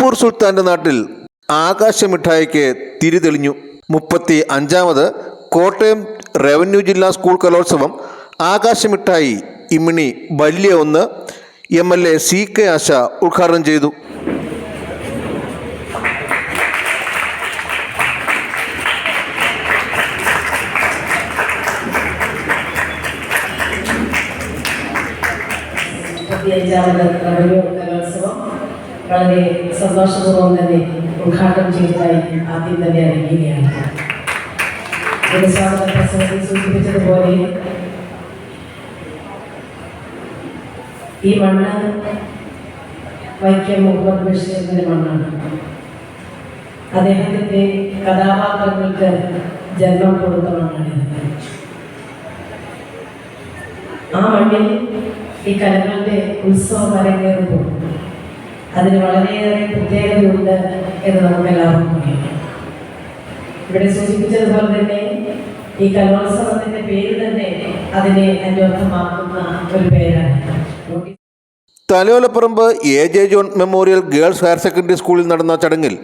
ടിപ്പു സുൽത്താൻ്റെ നാട്ടിൽ ആകാശമിഠായിക്ക് തിരിതെളിഞ്ഞു. 35ാമത് കോട്ടയം റവന്യൂ ജില്ലാ സ്കൂൾ കലോത്സവം ആകാശമിഠായി ഇമ്മിണി വലിയ ഒന്ന് MLA CK ആശ ഉദ്ഘാടനം ചെയ്തു. റവന്യൂ കലോത്സവം വളരെ സന്തോഷപൂർവ്വം തന്നെ ഉദ്ഘാടനം ചെയ്തതായി ആദ്യം തന്നെ അറിയുകയാണ്. സ്വാഗത പ്രസംഗത്തിൽ സൂചിപ്പിച്ചതുപോലെ ഈ മണ്ണ് വൈക്കം മുഹമ്മദ് ബഷീറിന്റെ മണ്ണാണ്. അദ്ദേഹത്തിന്റെ കഥാപാത്രങ്ങൾക്ക് ജന്മം കൊടുത്ത മണ്ണാണ്. ആ മണ്ണിൽ ഈ കലകളുടെ ഉത്സവം അരങ്ങേറുമ്പോൾ അതിന് വളരെയേറെ പ്രത്യേകതയുണ്ട് എന്ന് നമുക്കെല്ലാവർക്കും അറിയാം. ഇവിടെ സൂചിപ്പിച്ചതുപോലെ തന്നെ ഈ കലോത്സവത്തിന്റെ പേര് തന്നെ അതിനെ അന്വർത്ഥമാക്കുന്ന ഒരു പേരാണ്. Thalayolaparambu AJ John memorial girls higher secondary സ്കൂളിൽ നടന്ന ചടങ്ങിൽ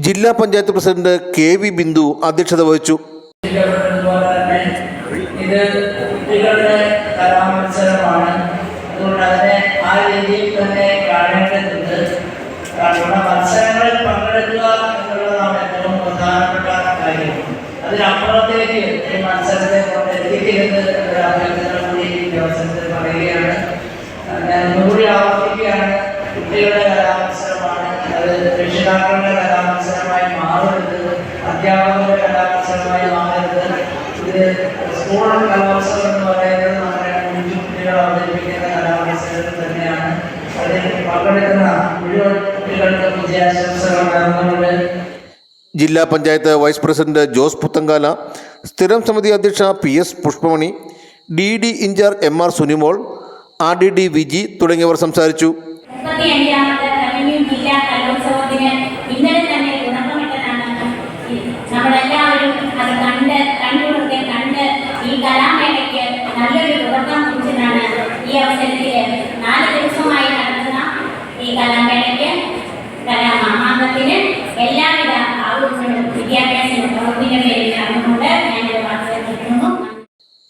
ജില്ലാ പഞ്ചായത്ത് പ്രസിഡന്റ് KV ബിന്ദു അധ്യക്ഷത വഹിച്ചു. ഇത് കുട്ടികളുടെ കലാമത്സരമാണ്. അതുകൊണ്ട് അതിനെ ആ രീതിയിൽ തന്നെ കാണേണ്ടതുണ്ട്. മത്സരങ്ങളിൽ പങ്കെടുക്കുക എന്നുള്ളതാണ് ഏറ്റവും പ്രധാനപ്പെട്ട കാര്യം. അതിനപ്പുറത്തേക്ക് ഈ മത്സരത്തെ കൊണ്ട് എത്തിക്കരുത് എന്നൊരു അഭ്യർത്ഥന കൂടി ഈ അവസരത്തിൽ പറയുകയാണ്. ഞാൻ ഒന്നുകൂടി ആവർത്തിക്കുകയാണ്, കുട്ടികളുടെ കലാമത്സരമാണ്. അത് രക്ഷിതാക്കളുടെ കലാമത്സരമായി മാറരുത്, അധ്യാപകരുടെ കലാമത്സരമായി മാറരുത്. ഇത് സ്കൂൾ കലോത്സവം എന്ന് പറയുന്നത് നമ്മുടെ കുട്ടികൾ അവതരിപ്പിക്കുന്ന കലാമത്സരം തന്നെയാണ്. അതിൽ പങ്കെടുക്കുന്ന മുഴുവൻ കുട്ടികൾക്ക് വിജയാശംസകൾ നേർന്നുകൊണ്ട് ജില്ലാ പഞ്ചായത്ത് വൈസ് പ്രസിഡന്റ് ജോസ് പുത്തങ്കാല, സ്ഥിരം സമിതി അധ്യക്ഷ PS Pushpamani, DD in charge MR Sunimol, RDD Viji തുടങ്ങിയവർ സംസാരിച്ചു.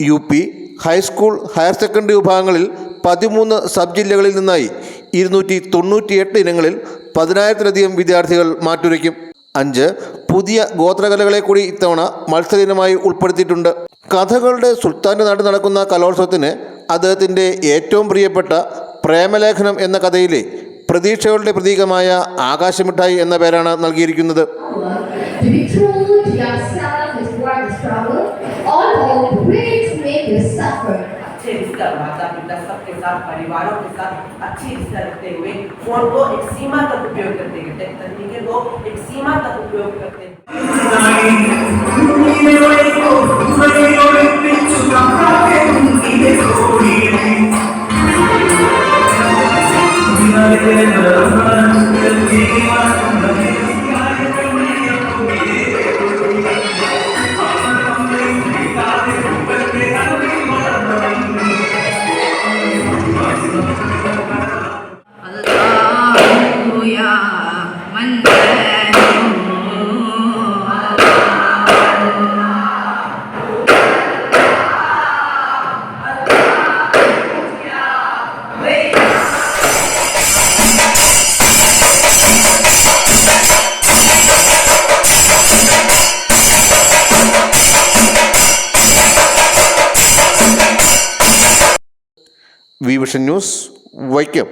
UP ഹൈസ്കൂൾ ഹയർ സെക്കൻഡറി വിഭാഗങ്ങളിൽ 13 സബ് ജില്ലകളിൽ നിന്നായി 298 ഇനങ്ങളിൽ 10,000-ലധികം വിദ്യാർത്ഥികൾ മാറ്റുരയ്ക്കും. 5 പുതിയ ഗോത്രകലകളെ കൂടി ഇത്തവണ മത്സര ഇനമായി ഉൾപ്പെടുത്തിയിട്ടുണ്ട്. കഥകളുടെ സുൽത്താൻ്റെ നാട്ടിൽ നടക്കുന്ന കലോത്സവത്തിന് അദ്ദേഹത്തിൻ്റെ ഏറ്റവും പ്രിയപ്പെട്ട പ്രേമലേഖനം എന്ന കഥയിലെ പ്രതീക്ഷകളുടെ പ്രതീകമായ ആകാശമിഠായി എന്ന പേരാണ് നൽകിയിരിക്കുന്നത്. अच्छे रिश्ता माता पिता सबके साथ परिवारों के साथ अच्छी रिश्ता रखते हुए फोन को एक सीमा तक उपयोग करते हैं, तकनीक को एक सीमा तक उपयोग करते हैं. Vision news Vaikom.